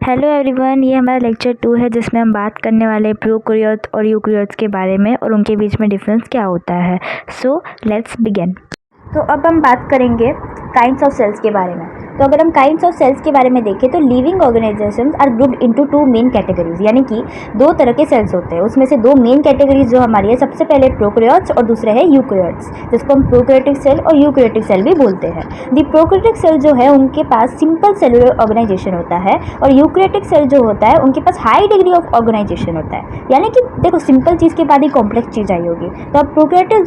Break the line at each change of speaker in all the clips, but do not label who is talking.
Hello everyone, ये हमारा lecture 2 है जिसमें हम बात करने वाले हैं प्रोकैरियोट्स और यूकैरियोट्स के बारे में और उनके बीच में डिफरेंस क्या होता है। So let's begin. तो अब हम बात करेंगे काइंड्स ऑफ सेल्स के बारे में। तो अगर हम काइंड्स ऑफ सेल्स के बारे में देखें तो living organisations are grouped into two main categories, यानी कि दो तरह के सेल्स होते हैं। उसमें से दो मेन कैटेगरीज जो हमारी है, सबसे पहले प्रोकैरियोट्स और दूसरे है यूकैरियोट्स, जिसको हम प्रोकैरियोटिक सेल और यूकैरियोटिक सेल भी बोलते हैं। दी प्रोकैरियोटिक सेल जो है उनके पास सिंपल सेलुलर ऑर्गेनाइजेशन होता है और यूकैरियोटिक सेल जो होता है उनके पास हाई डिग्री ऑफ ऑर्गेनाइजेशन होता है। यानी कि देखो, सिंपल चीज़ के बाद ही कॉम्प्लेक्स चीज़ आई होगी। तो अब प्रोकैरियोट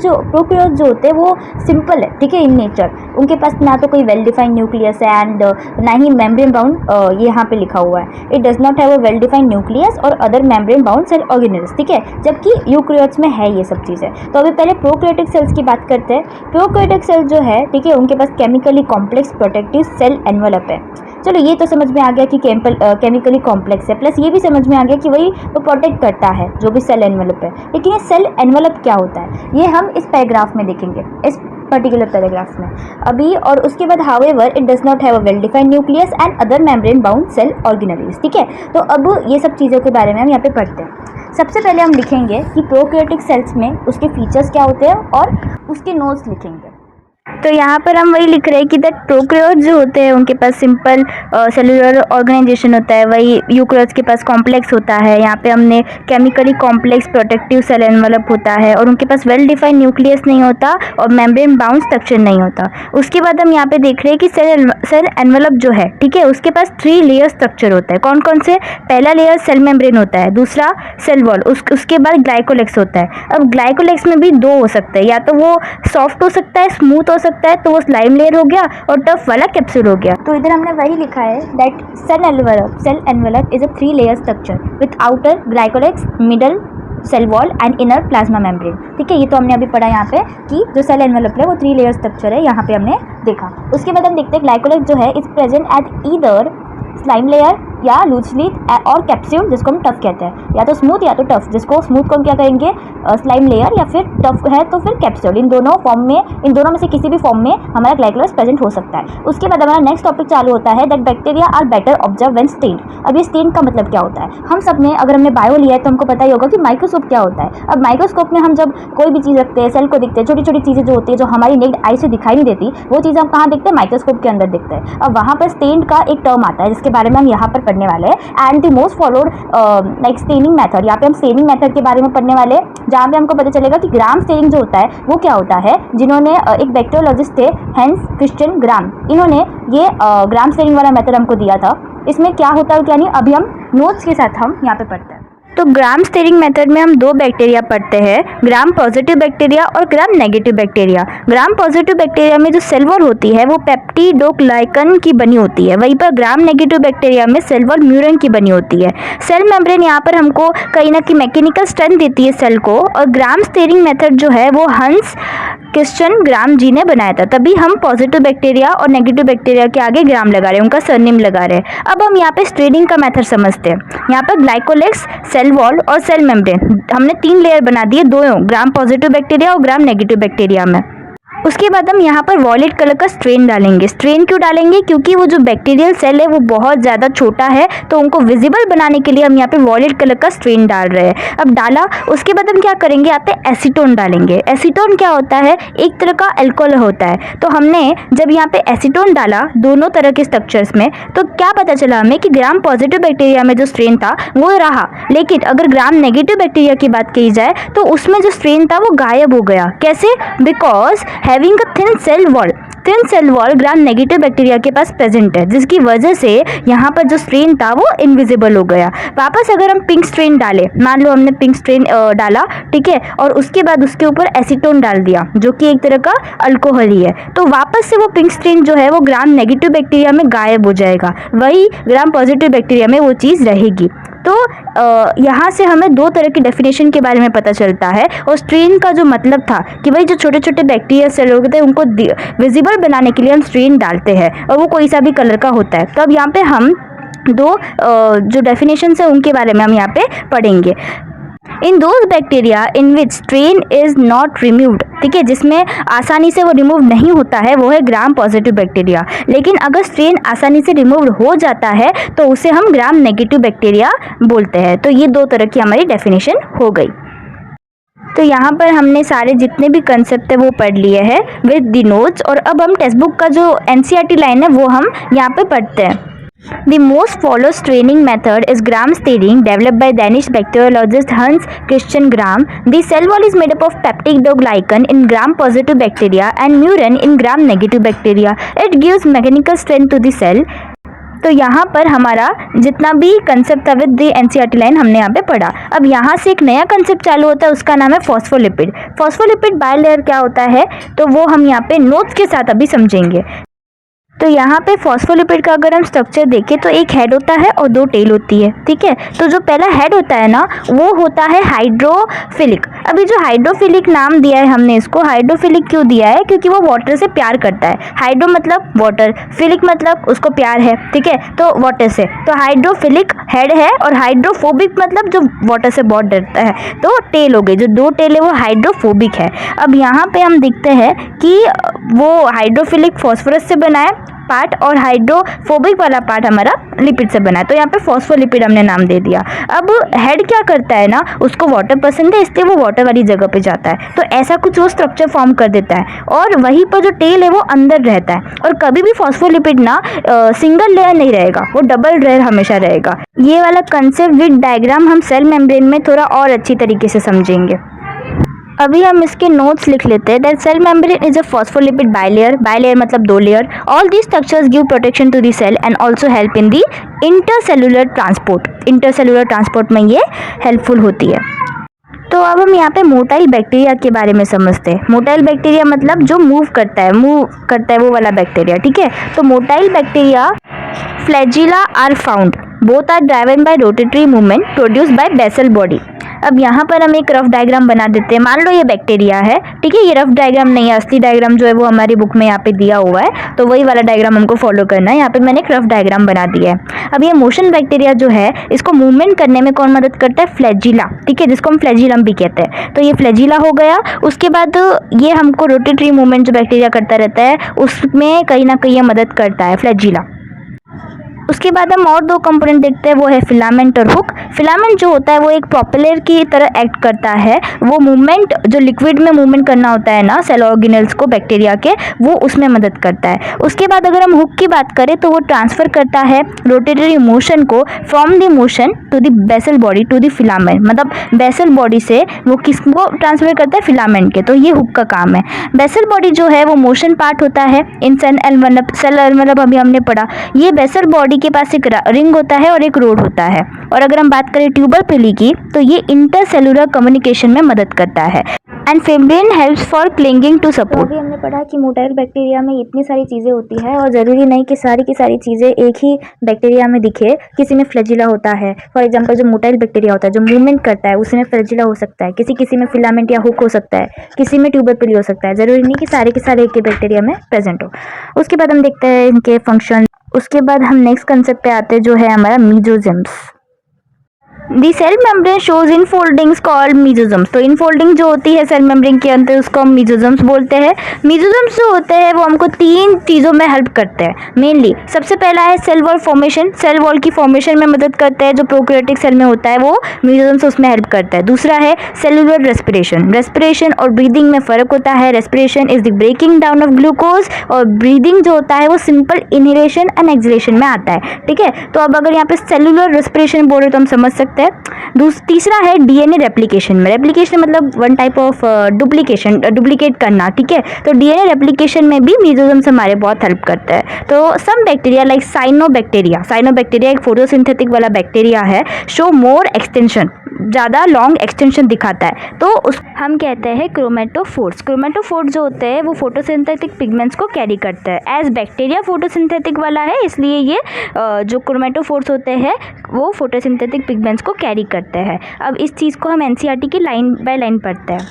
जो होते हैं वो सिंपल है, ठीक है, इन नेचर। उनके पास ना तो कोई वेल डिफाइंड न्यूक्लियस है एंड ना ही मेम्ब्रेन बाउंड, ये यहाँ पे लिखा हुआ है, it does not have a well defined nucleus और other membrane bound cell organelles, ठीक है, जबकि यूकैरियोट्स में है ये सब चीज़ें। तो अभी पहले प्रोकैरियोटिक सेल्स की बात करते हैं। प्रोकैरियोटिक सेल जो है, ठीक है, उनके पास chemically complex protective cell envelope है। चलो, ये तो समझ में आ गया कि केमिकली कॉम्प्लेक्स है, प्लस ये भी समझ में आ गया कि वही वो प्रोटेक्ट करता है जो भी सेल एनवेलप है। लेकिन ये सेल एनवेलप क्या होता है, ये हम इस पैराग्राफ में देखेंगे, इस पर्टिकुलर पैराग्राफ में अभी। और उसके बाद however it does not have a well defined nucleus and other membrane bound cell organelles, ठीक है। तो अब ये सब चीज़ों के बारे में हम यहाँ पे पढ़ते हैं। सबसे पहले हम लिखेंगे कि प्रोकैरियोटिक सेल्स में उसके फीचर्स क्या होते हैं और उसके नोट्स लिखेंगे। तो यहाँ पर हम वही लिख रहे हैं कि दैट प्रोकैरियोट जो होते हैं उनके पास सिंपल सेलुलर ऑर्गेनाइजेशन होता है, वही यूकैरियोट्स के पास कॉम्प्लेक्स होता है। यहाँ पे हमने chemically complex protective cell envelope होता है और उनके पास वेल डिफाइंड न्यूक्लियस नहीं होता और मेम्ब्रेन बाउंड स्ट्रक्चर नहीं होता। उसके बाद हम यहाँ पे देख रहे हैं कि सेल एनवेलप जो है, ठीक है, उसके पास 3 लेयर स्ट्रक्चर होता है। कौन कौन से? पहला लेयर सेल मेम्ब्रेन होता है, दूसरा सेल वॉल, उसके बाद ग्लाइकोलेक्स होता है। अब ग्लाइकोलेक्स में भी दो हो सकते हैं, या तो वो सॉफ्ट हो सकता है, स्मूथ हो सकता है, तो वो स्लाइम लेयर हो गया, और टफ वाला कैप्सूल हो गया। तो इधर हमने वही लिखा है that cell envelope is a 3 layer structure with outer glycocalyx, middle cell wall and inner plasma membrane, ठीक है। ये तो हमने अभी पढ़ा यहाँ पे कि जो सेल एनवेलप है वो 3 लेयर स्ट्रक्चर है, यहाँ पे हमने देखा। उसके बाद हम देखते हैं ग्लाइकोलेक्स जो है is present at either slime layer या लूजलीथ और कैप्सूल, जिसको हम टफ कहते हैं, या तो स्मूथ या तो टफ। जिसको स्मूथ को हम क्या करेंगे, स्लाइम लेयर, या फिर टफ है तो फिर कैप्सूल। इन दोनों में से किसी भी फॉर्म में हमारा ग्लाइकोलेक्स प्रेजेंट हो सकता है। उसके बाद हमारा नेक्स्ट टॉपिक चालू होता है that bacteria are better observe when stained. अब ये स्टेन का मतलब क्या होता है, हम सब ने, अगर हमने बायो लिया है तो हमको पता ही होगा कि माइक्रोस्कोप क्या होता है। अब माइक्रोस्कोप में हम जब कोई भी चीज़ रखते हैं, सेल को देखते हैं, छोटी छोटी चीज़ें जो होती है जो हमारी नेक्ड आई से दिखाई नहीं देती, वो चीज़ें हम कहाँ देखते हैं, माइक्रोस्कोप के अंदर देखते हैं। अब वहाँ पर स्टेन का एक टर्म आता है जिसके बारे में हम यहाँ पर पढ़ने वाले हैं, and the most followed like staining method. यहाँ पे हम स्टेनिंग मेथड के बारे में पढ़ने वाले हैं, जहाँ पे हमको पता चलेगा कि ग्राम स्टेनिंग जो होता है वो क्या होता है। जिन्होंने एक बैक्टीरियोलॉजिस्ट थे, हैंस क्रिश्चियन ग्राम, इन्होंने ये ग्राम स्टेनिंग वाला मेथड हमको दिया था। इसमें क्या होता है क्या नहीं, अभी हम नोट्स के साथ हम यहाँ पे पढ़ते हैं। तो ग्राम स्टेरिंग मेथड में हम 2 बैक्टीरिया पढ़ते हैं, ग्राम पॉजिटिव बैक्टीरिया और ग्राम negative bacteria. Gram positive bacteria में जो सेल वॉल होती है वो पेप्टिडोग्लाइकन की बनी होती है, वहीं पर ग्राम नेगेटिव बैक्टीरिया में सेल वॉल म्यूरन की बनी होती है। सेल मेम्ब्रेन यहाँ पर हमको कहीं ना कहीं मैकेनिकल स्ट्रेंथ देती है सेल को, और ग्राम स्टेरिंग मेथड जो है वो हंस क्रिश्चियन ग्राम जी ने बनाया था। तभी हम पॉजिटिव बैक्टीरिया और नेगेटिव बैक्टीरिया के आगे ग्राम लगा रहे हैं, उनका सरनेम लगा रहे हैं। अब हम यहाँ पे स्ट्रेनिंग का मेथड समझते हैं। यहाँ पर ग्लाइकोलेक्स, सेल वॉल और सेल मेम्ब्रेन, हमने 3 लेयर बना दिए, दोनों ग्राम पॉजिटिव बैक्टीरिया और ग्राम नेगेटिव बैक्टीरिया में। उसके बाद हम यहाँ पर वॉयलेट कलर का स्ट्रेन डालेंगे। स्ट्रेन क्यों डालेंगे, क्योंकि वो जो बैक्टीरियल सेल है वो बहुत ज़्यादा छोटा है, तो उनको विजिबल बनाने के लिए हम यहाँ पे वॉयलेट कलर का स्ट्रेन डाल रहे हैं। अब डाला, उसके बाद हम क्या करेंगे, यहाँ पे एसीटोन डालेंगे। एसीटोन क्या होता है, एक तरह का अल्कोहल होता है। तो हमने जब यहाँ पे एसीटोन डाला दोनों तरह के स्ट्रक्चर्स में, तो क्या पता चला हमें कि ग्राम पॉजिटिव बैक्टीरिया में जो स्ट्रेन था वो रहा, लेकिन अगर ग्राम नेगेटिव बैक्टीरिया की बात की जाए तो उसमें जो स्ट्रेन था वो गायब हो गया। कैसे? Because having a thin cell wall gram negative bacteria के पास प्रेजेंट है, जिसकी वजह से यहाँ पर जो स्ट्रेन था वो इनविजिबल हो गया। वापस अगर हम पिंक स्ट्रेन डालें, मान लो हमने पिंक स्ट्रेन डाला, ठीक है, और उसके बाद उसके ऊपर एसीटोन डाल दिया जो कि एक तरह का अल्कोहल ही है, तो वापस से वो पिंक स्ट्रेन जो है वो ग्राम नेगेटिव बैक्टीरिया में गायब हो जाएगा, वही ग्राम पॉजिटिव बैक्टीरिया में वो चीज़ रहेगी। तो यहाँ से हमें 2 तरह की डेफिनेशन के बारे में पता चलता है, और स्ट्रेन का जो मतलब था कि भाई जो छोटे छोटे बैक्टीरिया सेल होते हैं उनको विजिबल बनाने के लिए हम स्ट्रेन डालते हैं, और वो कोई सा भी कलर का होता है। तो अब यहाँ पे हम 2 जो डेफिनेशन है उनके बारे में हम यहाँ पे पढ़ेंगे। In those bacteria in which strain is not removed, ठीक है, जिसमें आसानी से वो रिमूव नहीं होता है, वो है ग्राम पॉजिटिव बैक्टीरिया। लेकिन अगर स्ट्रेन आसानी से रिमूव हो जाता है तो उसे हम ग्राम नेगेटिव बैक्टीरिया बोलते हैं। तो ये दो तरह की हमारी डेफिनेशन हो गई। तो यहाँ पर हमने सारे जितने भी कंसेप्ट है वो पढ़ लिए हैं विद द नोट्स, और अब हम टेक्स्ट बुक का जो एनसीईआरटी लाइन है वो हम यहाँ पे पढ़ते हैं। The most followed staining method is gram staining, developed by Danish bacteriologist Hans Christian Gram. The cell wall is made up of peptidoglycan in gram-positive bacteria and murin in gram-negative bacteria. It gives mechanical strength to the cell. तो यहाँ पर हमारा जितना भी concept था with the NCERT line हमने यहाँ पे पढ़ा। अब यहाँ से एक नया कंसेप्ट चालू होता है, उसका नाम है फॉस्फोलिपिड। फॉस्फोलिपिड बायलेयर क्या होता है तो वो हम यहाँ पे नोट्स के साथ अभी समझेंगे। तो यहाँ पे फॉस्फोलिपिड का अगर हम स्ट्रक्चर देखें तो एक हेड होता है और दो टेल होती है, ठीक है। तो जो पहला हेड होता है ना वो होता है हाइड्रोफिलिक। अभी जो हाइड्रोफिलिक नाम दिया है हमने इसको, हाइड्रोफिलिक क्यों दिया है, क्योंकि वो वाटर से प्यार करता है। हाइड्रो मतलब वाटर, फिलिक मतलब उसको प्यार है, ठीक है, तो वाटर से। तो हाइड्रोफिलिक हेड है और हाइड्रोफोबिक मतलब जो वाटर से बहुत डरता है। तो टेल हो गई, जो दो टेल है वो हाइड्रोफोबिक है। अब यहाँ पे हम देखते हैं कि वो हाइड्रोफिलिक फॉस्फोरस से बना है पार्ट और हाइड्रोफोबिक वाला पार्ट हमारा लिपिड से बना है। तो यहाँ पे फॉस्फोलिपिड हमने नाम दे दिया। अब हेड क्या करता है ना, उसको वाटर पसंद है इसलिए वो वाटर वाली जगह पे जाता है, तो ऐसा कुछ वो स्ट्रक्चर फॉर्म कर देता है। और वहीं पर जो टेल है वो अंदर रहता है। और कभी भी फॉस्फोलिपिड ना सिंगल लेयर नहीं रहेगा, वो डबल लेयर हमेशा रहेगा। ये वाला कंसेप्ट विद डायग्राम हम सेल मेम्ब्रेन में थोड़ा और अच्छी तरीके से समझेंगे। अभी हम इसके नोट्स लिख लेते हैं। That cell membrane is a phospholipid bilayer, bilayer मतलब दो layer. All these structures give protection to the cell and also help in the intercellular transport. Intercellular transport में ये हेल्पफुल होती है। तो अब हम यहाँ पे मोटाइल बैक्टीरिया के बारे में समझते हैं। मोटाइल बैक्टीरिया मतलब जो मूव करता है वो वाला बैक्टीरिया, ठीक है। तो motile bacteria flagella are found, both are driven by rotatory movement produced by basal body. अब यहाँ पर हम एक रफ डायग्राम बना देते हैं। मान लो ये बैक्टीरिया है, ठीक है, ये रफ डायग्राम नहीं है, असली डायग्राम जो है वो हमारी बुक में यहाँ पे दिया हुआ है, तो वही वाला डायग्राम हमको फॉलो करना है। यहाँ पे मैंने एक रफ डायग्राम बना दिया है। अब ये मोशन बैक्टीरिया जो है इसको मूवमेंट करने में कौन मदद करता है, फ्लैजिला, ठीक है, जिसको हम फ्लैजिलम भी कहते हैं। तो ये फ्लैजिला हो गया। उसके बाद ये हमको रोटेटरी मूवमेंट जो बैक्टीरिया करता रहता है उसमें कहीं ना कहीं मदद करता है फ्लैजिला। उसके बाद हम और दो कंपोनेंट देखते हैं, वो है फिलामेंट और हुक। फिलामेंट जो होता है वो एक प्रोपेलर की तरह एक्ट करता है। वो मूवमेंट जो लिक्विड में मूवमेंट करना होता है ना सेल ऑर्गेनेल्स को बैक्टीरिया के, वो उसमें मदद करता है। उसके बाद अगर हम हुक की बात करें तो वो ट्रांसफर करता है रोटेटरी मोशन को from the motion to the basal body to the filament. मतलब बेसल बॉडी से वो किसको ट्रांसफर करता है, फिलामेंट के। तो ये हुक का काम है। बेसल बॉडी जो है वो मोशन पार्ट होता है इन सेल एनवेलप अभी हमने पढ़ा। ये बेसल बॉडी के पास एक रिंग होता है और एक रोड होता है। और अगर हम बात करें ट्यूबर पिली की तो ये इंटरसेलुलर कम्युनिकेशन में मदद करता है and fibrin helps for clinging to support. अभी हमने पढ़ा कि मोटाइल बैक्टीरिया में इतनी सारी चीज़ें होती है और ज़रूरी नहीं कि सारी की सारी चीज़ें एक ही बैक्टीरिया में दिखे। किसी में फ्लैजिला होता है, फॉर एग्जांपल जो मोटाइल बैक्टीरिया होता है जो मूवमेंट करता है उसमें फ्लैजिला हो सकता है, किसी में फिलामेंट या हुक हो सकता है, किसी में ट्यूबर पिली हो सकता है। ज़रूरी नहीं कि सारे के सारे एक ही बैक्टीरिया में प्रेजेंट हो। उसके बाद हम देखते हैं इनके फंक्शन। उसके बाद हम नेक्स्ट कंसेप्ट पे आते हैं जो है हमारा mesosomes. The cell membrane shows infoldings called mesosomes. तो इनफोल्डिंग जो होती है सेल मेम्ब्रेन के अंदर उसको हम मीजोजम्स बोलते हैं। मीजोजम्स जो होते हैं वो हमको तीन चीज़ों में हेल्प करते हैं मेनली। सबसे पहला है cell wall formation, cell wall की फॉर्मेशन में मदद करते हैं। जो प्रोकैरियोटिक सेल में होता है वो मीजोजम्स उसमें हेल्प करता है। दूसरा है सेलुलर रेस्पिरेशन। रेस्पिरेशन और ब्रीदिंग में फ़र्क होता है। Respiration is the breaking down of glucose और ब्रीदिंग जो होता है वो सिंपल इनहेलेशन एंड एक्सहेलेशन में आता है, ठीक है। तो अब अगर यहाँ पे सेलुलर रेस्पिरेशन बोल रहे तो हम समझ सकते हैं। तीसरा है डीएनए रेप्लिकेशन में। रेप्लिकेशन मतलब वन टाइप ऑफ डुप्लीकेट करना, ठीक है। तो डीएनए रेप्लिकेशन में भी मीजोजम्स हमारे बहुत हेल्प करता है। तो सम बैक्टीरिया लाइक साइनोबैक्टीरिया एक फोटोसिंथेटिक वाला बैक्टीरिया है, शो मोर एक्सटेंशन, ज़्यादा लॉन्ग एक्सटेंशन दिखाता है, तो उस हम कहते हैं क्रोमेटोफोर्स। क्रोमेटोफोर्स जो होते हैं वो फोटोसिंथेटिक पिगमेंट्स को कैरी करते हैं। एज बैक्टीरिया फोटोसिंथेटिक वाला है इसलिए ये जो क्रोमेटोफोर्स होते हैं वो फोटोसिंथेटिक पिगमेंट्स को कैरी करते हैं। अब इस चीज़ को हम एनसीईआरटी की लाइन बाय लाइन पढ़ते हैं।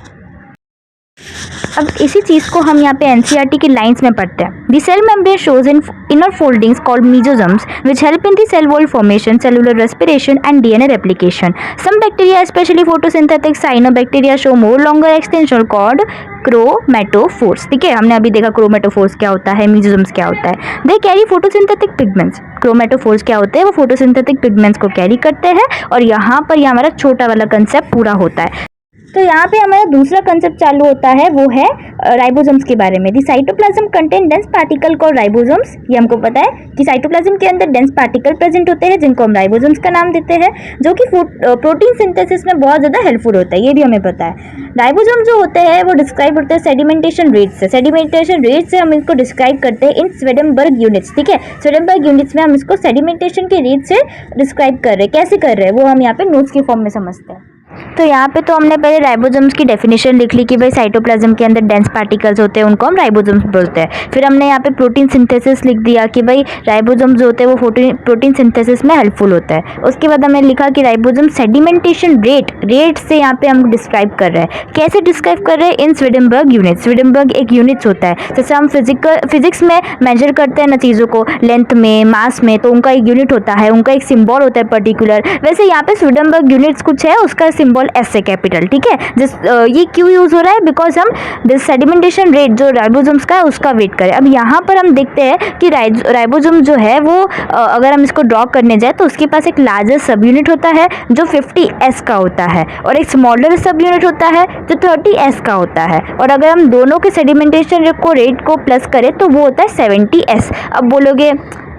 अब इसी चीज़ को हम यहाँ पे एनसीईआरटी की लाइंस में पढ़ते हैं। The cell membrane shows in inner foldings called mesosomes which help in the cell wall formation, cellular respiration and DNA replication. Some bacteria, especially photosynthetic cyanobacteria, show more longer extension called chromatophores. ठीक है, हमने अभी देखा chromatophores क्या होता है, मीजोसोम्स क्या होता है। They carry photosynthetic pigments. Chromatophores क्या होते हैं, वो फोटोसिंथेटिक पिगमेंट्स को कैरी करते हैं और यहाँ पर यह हमारा छोटा वाला कंसेप्ट पूरा होता है। तो यहाँ पे हमारा दूसरा कंसेप्ट चालू होता है, वो है राइबोसोम्स के बारे में। The cytoplasm contain dense particle called ribosomes. ये हमको पता है कि साइटोप्लाज्म के अंदर डेंस पार्टिकल प्रेजेंट होते हैं जिनको हम राइबोसोम्स का नाम देते हैं, जो कि प्रोटीन सिंथेसिस में बहुत ज़्यादा हेल्पफुल होता है, ये भी हमें पता है। राइबोसोम जो होते हैं वो डिस्क्राइब होते हैं सेडिमेंटेशन रेट से। सेडिमेंटेशन रेट से हम इसको डिस्क्राइब करते हैं इन स्वेडेनबर्ग यूनिट्स। ठीक है, स्वेडेनबर्ग यूनिट्स में हम इसको सेडिमेंटेशन के रेट से डिस्क्राइब कर रहे हैं। कैसे कर रहे हैं वो हम यहाँ पे नोट्स के फॉर्म में समझते हैं। तो यहाँ पे तो हमने पहले राइबोसोम्स की डेफिनेशन लिख ली कि भाई साइटोप्लाज्म के अंदर डेंस पार्टिकल्स होते हैं, उनको हम राइबोसोम्स बोलते हैं। फिर हमने यहाँ पे प्रोटीन सिंथेसिस लिख दिया कि भाई राइबोसोम्स जो होते हैं वो प्रोटीन सिंथेसिस में हेल्पफुल होता है। उसके बाद हमने लिखा कि राइबोसोम सेडिमेंटेशन रेट से यहाँ पे हम डिस्क्राइब कर रहे हैं। कैसे डिस्क्राइब कर रहे हैं, इन स्वेडेनबर्ग यूनिट। स्वेडेनबर्ग एक यूनिट्स होता है, जैसे हम फिजिक्स में मेजर करते हैं ना चीज़ों को लेंथ में, मास में, तो उनका एक यूनिट होता है, उनका एक सिम्बॉल होता है पर्टिकुलर। वैसे यहाँ पे स्वेडेनबर्ग यूनिट्स कुछ है, उसका सिम्बॉल एस है, कैपिटल। ठीक है, ये क्यों यूज हो रहा है, बिकॉज हम सेडिमेंटेशन रेट जो राइबोसोम्स का है उसका वेट करें। अब यहाँ पर हम देखते हैं कि राइबोसोम जो है वो अगर हम इसको ड्रॉ करने जाए तो उसके पास एक लार्जर सब यूनिट होता है जो 50s का होता है, और एक स्मॉलर सब यूनिट होता है जो 30s का होता है। और अगर हम दोनों के सेडिमेंटेशन रेट को प्लस करें तो वो होता है 70s। अब बोलोगे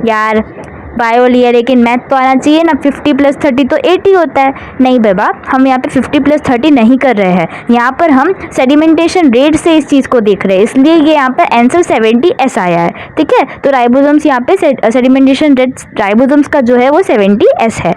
यार बायो लिया लेकिन मैथ तो आना चाहिए ना, 50 + 30 तो 80 होता है। नहीं बाबा, हम यहाँ पे 50 + 30 नहीं कर रहे हैं, यहाँ पर हम सेडिमेंटेशन रेट से इस चीज़ को देख रहे हैं, इसलिए ये यहाँ पर आंसर 70s आया है। ठीक है, तो राइबोसोम्स यहाँ पे सेडिमेंटेशन रेट राइबोसोम्स का जो है वो 70s है।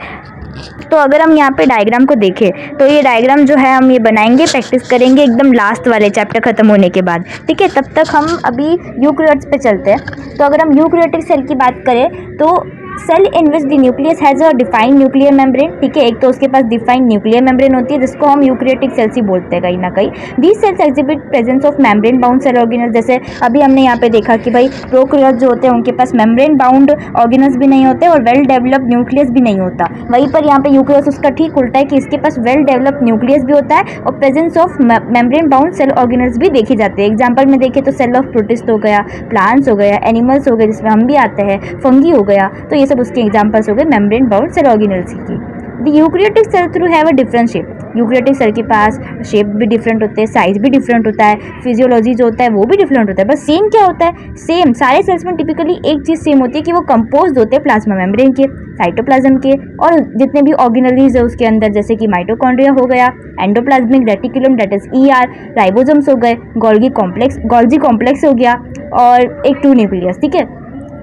तो अगर हम यहाँ पे डायग्राम को देखें तो ये डायग्राम जो है हम ये बनाएंगे, प्रैक्टिस करेंगे एकदम लास्ट वाले चैप्टर खत्म होने के बाद। ठीक है, तब तक हम अभी यूकैरियोट्स पे चलते हैं। तो अगर हम यूकैरियोटिक सेल की बात करें तो cell in which the nucleus has a defined nuclear membrane. ठीक है, एक तो उसके पास डिफाइंड न्यूक्लियर मेम्ब्रेन होती है जिसको हम यूकैरियोटिक सेल्स ही बोलते हैं कहीं ना कहीं। These cells exhibit presence of membrane bound cell organelles. जैसे अभी हमने यहाँ पे देखा कि भाई प्रोकैरियोट्स जो होते हैं उनके पास मेम्ब्रेन बाउंड ऑर्गेनल्स भी नहीं होते और वेल डेवलप्ड न्यूक्लियस भी नहीं होता। वहीं पर यहाँ पे यूकैरियोट्स उसका ठीक उल्टा है कि इसके पास वेल डेवलप्ड न्यूक्लियस भी होता है और presence of membrane bound cell organelles भी देखी जाते हैं। एग्जाम्पल में देखें तो सेल ऑफ प्रोटिस्ट हो गया, प्लांट्स हो गया, एनिमल्स हो गए जिसमें हम भी आते हैं, फंगी हो गया, तो ये सब उसके एग्जाम्पल्स हो गए मेम्ब्रेन बाउंड सेल ऑर्गेनल्स की। The eukaryotic cell through have a different shape. Eukaryotic cell के पास शेप भी डिफरेंट होते हैं, साइज भी डिफरेंट होता है, फिजियोलॉजी जो होता है वो भी डिफरेंट होता है, बस सेम क्या होता है, सेम सारे सेल्स में टिपिकली एक चीज़ सेम होती है कि वो कंपोज होते हैं प्लाज्मा मेम्ब्रेन के, साइटोप्लाज्म के और जितने भी ऑर्गेनलीज है उसके अंदर, जैसे कि माइटोकॉन्ड्रिया हो गया, endoplasmic reticulum that is ER, ribosomes हो गए, गोल्गी कॉम्प्लेक्स हो गया और एक ट्रू न्यूक्लियस। ठीक है,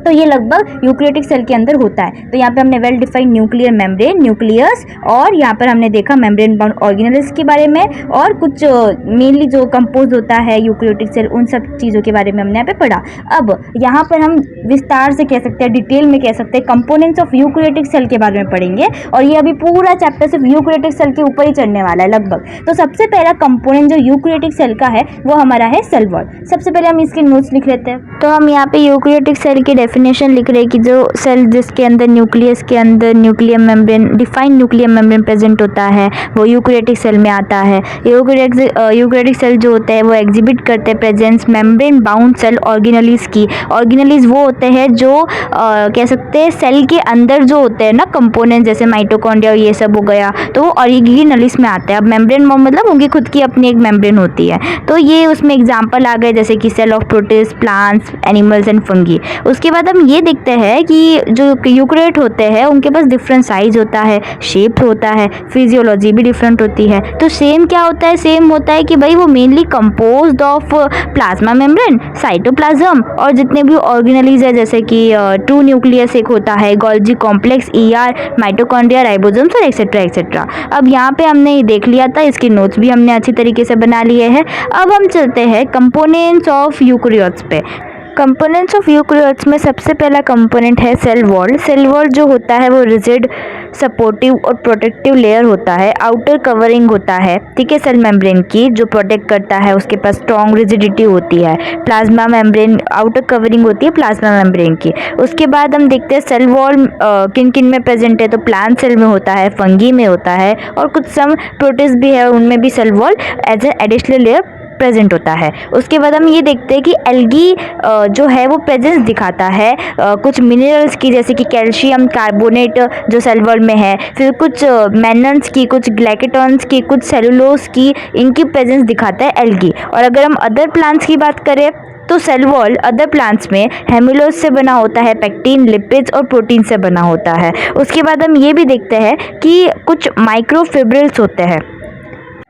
तो ये लगभग यूकैरियोटिक सेल के अंदर होता है। तो यहाँ पे हमने well defined nuclear membrane, nucleus, और यहाँ पर हमने देखा मेम्ब्रेन बाउंड ऑर्गेनल्स के बारे में और कुछ मेनली जो कंपोज होता है यूकैरियोटिक सेल, उन सब चीज़ों के बारे में हमने यहाँ पे पढ़ा। अब यहाँ पर हम विस्तार से कह सकते हैं, डिटेल में कह सकते हैं, कंपोनेंट्स ऑफ यूकैरियोटिक सेल के बारे में पढ़ेंगे और ये अभी पूरा चैप्टर सिर्फ यूकैरियोटिक सेल के ऊपर ही चढ़ने वाला है लगभग। तो सबसे पहला कंपोनेंट जो यूकैरियोटिक सेल का है वो हमारा है सेल वॉल। सबसे पहले हम इसके नोट्स लिख लेते हैं। तो हम यहाँ पे यूकैरियोटिक सेल की डेफिनेशन लिख रहे हैं कि जो सेल जिसके अंदर न्यूक्लियस के अंदर nuclear membrane, defined nuclear membrane present होता है वो यूकैरियोटिक सेल में आता है। यूकैरियोटिक सेल जो होते हैं वो एग्जिबिट करते हैं presence membrane bound cell organelles की। ऑर्गेनलीज वो होते हैं जो कह सकते हैं सेल के अंदर जो होते हैं ना कंपोनेंट, जैसे माइटोकॉन्ड्रिया ये सब हो गया, तो वो ऑर्गेनलीज में आते हैं। अब मेम्ब्रेन मतलब उनकी खुद की अपनी एक मेम्ब्रेन होती है, तो ये उसमें एग्जाम्पल आ गए जैसे कि cell of protist, plants, animals and fungi. उसके बाद हम ये देखते हैं कि जो यूकैरियोट होते हैं उनके पास डिफरेंट साइज होता है, शेप होता है, फिजियोलॉजी भी डिफरेंट होती है। तो सेम क्या होता है, सेम होता है कि भाई वो mainly composed of plasma membrane, cytoplasm और जितने भी ऑर्गेनलीज है, जैसे कि ट्रू न्यूक्लियस एक होता है, Golgi complex, ER, mitochondria, ribosomes और एक्सेट्रा एक्सेट्रा। अब यहाँ पे हमने ये देख लिया था, इसके नोट्स भी हमने अच्छी तरीके से बना लिए हैं। अब हम चलते हैं कंपोनेंट्स ऑफ यूकैरियोट्स पे। कंपोनेंट्स ऑफ यूकैरियोट्स में सबसे पहला कंपोनेंट है सेल वॉल। सेल वॉल जो होता है वो रिजिड, सपोर्टिव और प्रोटेक्टिव लेयर होता है। आउटर कवरिंग होता है, ठीक है, सेल मेम्ब्रेन की, जो प्रोटेक्ट करता है, उसके पास स्ट्रॉन्ग रिजिडिटी होती है। प्लाज्मा मेम्ब्रेन, आउटर कवरिंग होती है प्लाज्मा मेम्ब्रेन की। उसके बाद हम देखते हैं सेल वॉल किन किन में प्रेजेंट है, तो प्लांट सेल में होता है, फंगी में होता है, और कुछ सम प्रोटिस्ट भी है, उनमें भी cell wall as a additional layer present होता है। उसके बाद हम ये देखते हैं कि एल्गी जो है वो प्रेजेंस दिखाता है कुछ मिनरल्स की, जैसे कि कैल्शियम कार्बोनेट जो सेल वॉल में है, फिर कुछ मैनन्स की, कुछ ग्लाइकेटॉन्स की, कुछ सेलुलोज की, इनकी प्रेजेंस दिखाता है एल्गी। और अगर हम अदर प्लांट्स की बात करें तो सेल वॉल अदर प्लांट्स में हेमिलोज से बना होता है, पेक्टिन, लिपिड्स और प्रोटीन से बना होता है। उसके बाद हम ये भी देखते हैं कि कुछ माइक्रोफिब्रिल्स होते हैं।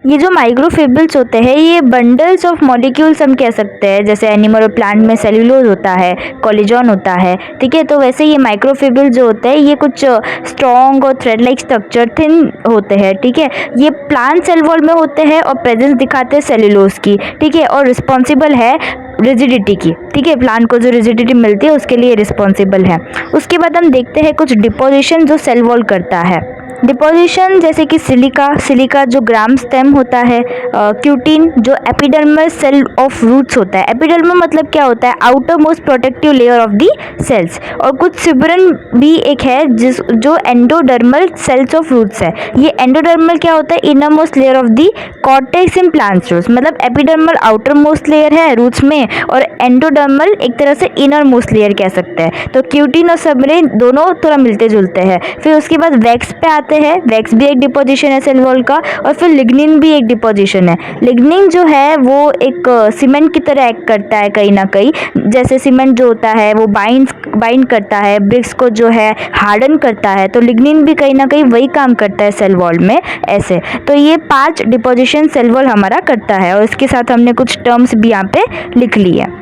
ये जो माइक्रोफिब्रिल्स होते हैं ये बंडल्स ऑफ मॉलिक्यूल्स हम कह सकते हैं। जैसे एनिमल और प्लांट में सेल्यूलोज होता है, कोलेजन होता है, ठीक है, तो वैसे ये माइक्रोफिब्रिल्स जो होते हैं ये कुछ स्ट्रॉन्ग और थ्रेड लाइक स्ट्रक्चर थिन होते हैं, ठीक है। ये प्लांट सेल वॉल में होते हैं और प्रेजेंस दिखाते हैं सेल्यूलोज की, ठीक है, और रिस्पॉन्सिबल है रिजिडिटी की, ठीक है, प्लांट को जो रिजिडिटी मिलती है उसके लिए रिस्पॉन्सिबल है। उसके बाद हम देखते हैं कुछ डिपोजिशन जो सेल वॉल करता है। डिपोजिशन जैसे कि सिलिका जो ग्राम स्टेम होता है, क्यूटिन जो एपिडर्मल सेल ऑफ रूट्स होता है। एपिडर्मल मतलब क्या होता है, outer most protective layer of the cells. और कुछ सिब्रन भी एक है जो एंडोडर्मल सेल्स ऑफ रूट्स है। ये एंडोडर्मल क्या होता है, inner most layer of the cortex in plants roots. मतलब एपिडर्मल आउटर मोस्ट लेयर है रूट्स में, और एंडोडर्मल एक तरह से इनर मोस्ट लेयर कह सकते हैं। तो क्यूटिन और सिब्रन दोनों थोड़ा मिलते जुलते हैं। फिर उसके बाद वैक्स पे आते हैं। वैक्स भी एक डिपोजिशन है सेल वॉल का। और फिर लिग्निन भी एक डिपोजिशन है। लिग्निन जो है वो एक सीमेंट की तरह एक्ट करता है कहीं ना कहीं। जैसे सीमेंट जो होता है वो बाइंड करता है ब्रिक्स को, जो है हार्डन करता है, तो लिग्निन भी कहीं ना कहीं वही काम करता है सेल वॉल में ऐसे। तो ये 5 डिपोजिशन सेल वॉल हमारा करता है, और इसके साथ हमने कुछ टर्म्स भी यहाँ पे लिख ली है।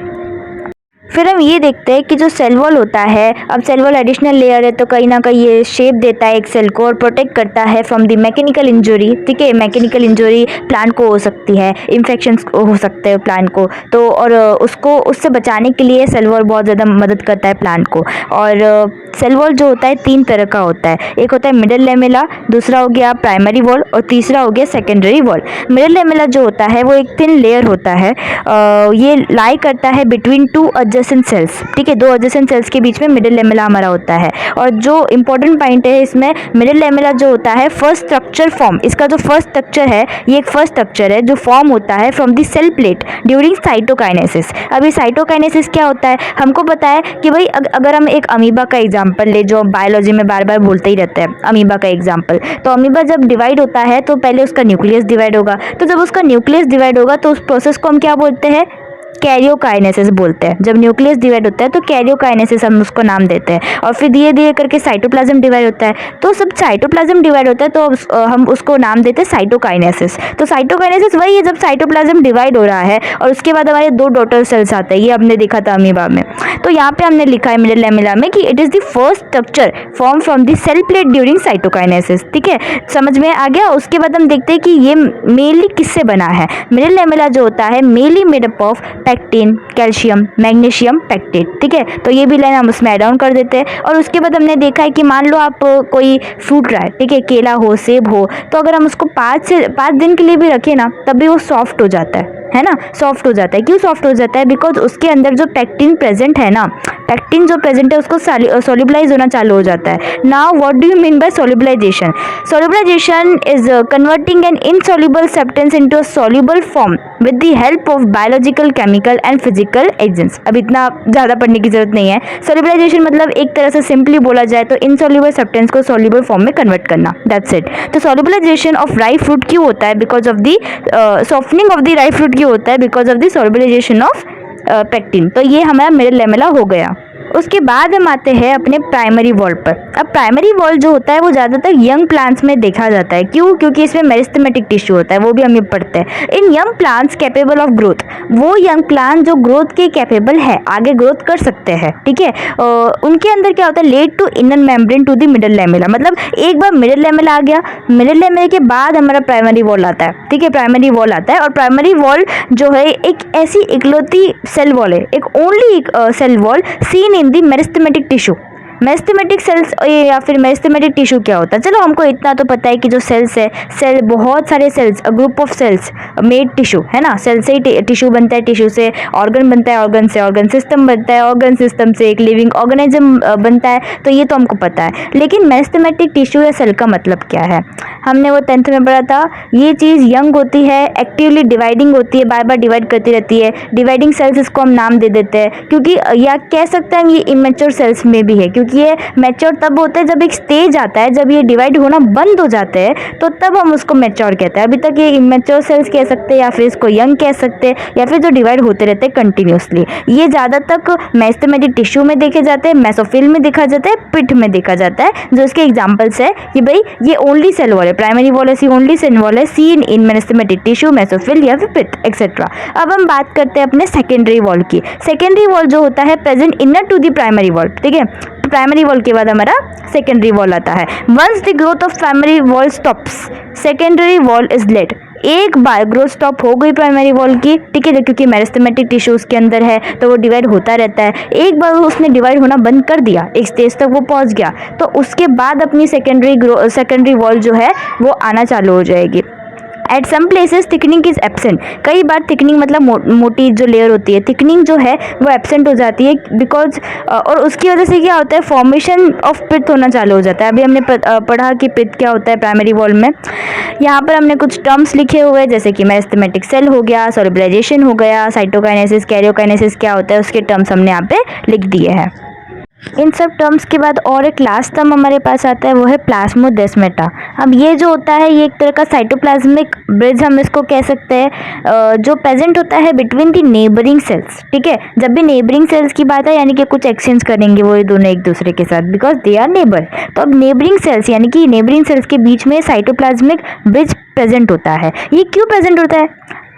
फिर हम ये देखते हैं कि जो सेल वॉल होता है, अब सेल वॉल एडिशनल लेयर है तो कहीं ना कहीं ये शेप देता है एक सेल को और प्रोटेक्ट करता है फ्रॉम द मैकेनिकल इंजरी, ठीक है। मैकेनिकल इंजरी प्लांट को हो सकती है, इन्फेक्शंस हो सकते हैं प्लांट को, तो और उसको उससे बचाने के लिए सेल वॉल बहुत ज़्यादा मदद करता है प्लांट को। और सेल वॉल जो होता है 3 तरह का होता है। एक होता है मिडल लेमेला, दूसरा हो गया प्राइमरी वॉल, और तीसरा हो गया सेकेंडरी वॉल। मिडल लेमेला जो होता है वो एक थिन लेयर होता है। ये लाई करता है बिटवीन 2 एडजेसेंट सेल्स, ठीक है, 2 एडजेसेंट सेल्स के बीच में मिडल लेमेला हमारा होता है। और जो इंपॉर्टेंट पॉइंट है इसमें, मिडल लेमेला जो होता है फर्स्ट स्ट्रक्चर फॉर्म, इसका जो फर्स्ट स्ट्रक्चर है ये एक फर्स्ट स्ट्रक्चर है जो फॉर्म होता है from the cell plate during cytokinesis. अभी साइटोकाइनेसिस क्या होता है, हमको पता है कि भाई अगर हम एक अमीबा का एग्जाम्पल ले, जो बायोलॉजी में बार बार बोलते ही रहते हैं अमीबा का एग्जाम्पल, तो अमीबा जब डिवाइड होता है तो पहले उसका न्यूक्लियस डिवाइड होगा। तो जब उसका न्यूक्लियस डिवाइड होगा तो उस प्रोसेस को हम क्या बोलते हैं, कैरियोकाइनेसिस बोलते हैं। जब न्यूक्लियस डिवाइड होता है तो कैरियोकाइनेसिस हम उसको नाम देते हैं। और फिर धीरे धीरे करके साइटोप्लाज्म डिवाइड होता है, तो सब साइटोप्लाज्म डिवाइड होता है तो हम उसको नाम देते हैं साइटोकाइनेसिस। तो साइटोकाइनेसिस वही है जब साइटोप्लाज्म डिवाइड हो रहा है और उसके बाद हमारे 2 डॉटर सेल्स आते हैं। ये हमने देखा था अमीबा में। तो यहाँ पे हमने लिखा है मिडल लेमेला में कि it is the first structure form from the cell plate during cytokinesis, ठीक है, समझ में आ गया। उसके बाद हम देखते हैं कि ये मेनली किससे बना है। मिडल लेमेला जो होता है mainly made up of pectin, calcium, magnesium, pectate, ठीक है। तो ये भी लाइन हम उसमें ऐड ऑन कर देते हैं। और उसके बाद हमने देखा है कि मान लो आप कोई फ्रूट रहा है, ठीक है, केला हो, सेब हो, तो अगर हम उसको 5 दिन के लिए भी रखें ना तब भी वो सॉफ्ट हो जाता है ना, सॉफ्ट हो जाता है। क्यों सॉफ्ट हो जाता है, बिकॉज उसके अंदर जो पेक्टिन प्रेजेंट है ना, पेक्टिन जो प्रेजेंट है उसको सोल्यूबलाइज होना चालू हो जाता है। Now what do you mean by solubilization? Solubilization is converting an insoluble substance into a soluble form with the help of biological, chemical and physical agents. अब इतना ज़्यादा पढ़ने की जरूरत नहीं है। सोल्यूबलाइजेशन मतलब एक तरह से सिंपली बोला जाए तो इनसॉल्युबल सब्सटेंस को सॉल्युबल फॉर्म में कन्वर्ट करना, दैट्स इट। तो सोल्यूबलाइजेशन ऑफ राई फ्रूट क्यों होता है, because of the softening of the ripe fruit क्यों होता है, because of the solubilization of pectin. तो ये हमारा मिडल लेमेला हो गया। उसके बाद हम आते हैं अपने प्राइमरी वॉल पर। अब प्राइमरी वॉल जो होता है वो ज़्यादातर यंग प्लांट्स में देखा जाता है। क्यों? क्योंकि इसमें मेरिस्टेमेटिक टिश्यू होता है, वो भी हम ये पढ़ते हैं। In young plants capable of growth, वो यंग प्लांट जो ग्रोथ के कैपेबल है, आगे ग्रोथ कर सकते हैं, ठीक है। उनके अंदर क्या होता है, led to inner membrane to the middle lamella, मतलब एक बार मिडल लेमेला आ गया, मिडल लेमेला के बाद हमारा प्राइमरी वॉल आता है, ठीक है। प्राइमरी वॉल आता है और प्राइमरी वॉल जो है एक ऐसी इकलौती सेल वॉल है, एक only cell wall seen in the meristematic tissue. Meristematic cells या फिर मेरिस्टेमेटिक टिश्यू क्या होता है? चलो हमको इतना तो पता है कि जो सेल्स है, सेल बहुत सारे cells, group of cells made tissue, है ना। सेल से ही टिश्यू बनता है, टिश्यू से ऑर्गन बनता है, ऑर्गन से ऑर्गन सिस्टम बनता है, ऑर्गन सिस्टम से एक लिविंग ऑर्गेनिज्म बनता है, तो ये तो हमको पता है। लेकिन मेरिस्टेमेटिक टिश्यू या सेल का मतलब क्या है? हमने वो 10th में पढ़ा था। ये चीज़ यंग होती है, एक्टिवली डिवाइडिंग होती है, बार बार डिवाइड करती रहती है। डिवाइडिंग सेल्स इसको हम नाम दे देते हैं, क्योंकि या कह सकते हैं ये इमेच्योर सेल्स में भी है, क्योंकि ये मैच्योर तब होता है जब एक स्टेज आता है, जब ये डिवाइड होना बंद हो जाते हैं, तो तब हम उसको मैच्योर कहते हैं। अभी तक ये इमेच्योर सेल्स कह सकते हैं, या फिर इसको यंग कह सकते हैं, या फिर जो डिवाइड होते रहते हैं कंटिन्यूसली। ये ज़्यादा तक मेरिस्टेमेटिक टिश्यू में देखे जाते हैं, मेसोफिल में देखा जाता है, पिट में देखा जाता है। जो इसके एग्जाम्पल्स है कि भाई ये ओनली सेल वॉल है, प्राइमरी वॉल ऐसी ओनली सेल वॉल है seen in meristematic tissue, mesophyll या फिर पिट एक्सेट्रा। अब हम बात करते हैं अपने सेकेंडरी वॉल की। सेकेंडरी वॉल जो होता है present inner to the primary wall, ठीक है। प्राइमरी वॉल के बाद हमारा सेकेंडरी वॉल आता है। Once the growth of primary wall stops, secondary wall is laid. एक बार ग्रोथ स्टॉप हो गई प्राइमरी वॉल की, ठीक है, क्योंकि मेरिस्टेमेटिक टिश्यू उसके अंदर है तो वो डिवाइड होता रहता है। एक बार उसने डिवाइड होना बंद कर दिया, एक स्टेज तक वो पहुंच गया, तो उसके बाद अपनी सेकेंडरी वॉल जो है वो आना चालू हो जाएगी। At some places thickening is absent. कई बार थिकनिंग मतलब मोटी जो लेयर होती है, थिकनिंग जो है वो एब्सेंट हो जाती है, बिकॉज और उसकी वजह से क्या होता है, फॉर्मेशन ऑफ पिथ होना चालू हो जाता है। अभी हमने पढ़ा कि पिथ क्या होता है प्राइमरी वॉल में। यहाँ पर हमने कुछ टर्म्स लिखे हुए हैं, जैसे कि मेरिस्टेमेटिक सेल हो गया, सोलिबलाइजेशन हो गया, साइटोकाइनेसिस, कैरियोकाइनेसिस क्या होता है, उसके टर्म्स हमने यहाँ पे लिख दिए हैं। इन सब टर्म्स के बाद और एक लास्ट टर्म हमारे पास आता है, वो है प्लाज्मोडेस्माटा। अब ये जो होता है ये एक तरह का साइटोप्लाज्मिक ब्रिज हम इसको कह सकते हैं, जो प्रेजेंट होता है बिटवीन दी नेबरिंग सेल्स, ठीक है। जब भी नेबरिंग सेल्स की बात है, यानी कि कुछ एक्सचेंज करेंगे वो ये दोनों एक दूसरे के साथ, बिकॉज दे आर नेबर। तो अब नेबरिंग सेल्स यानी कि नेबरिंग सेल्स के बीच में साइटोप्लाज्मिक ब्रिज प्रेजेंट होता है। ये क्यों प्रेजेंट होता है?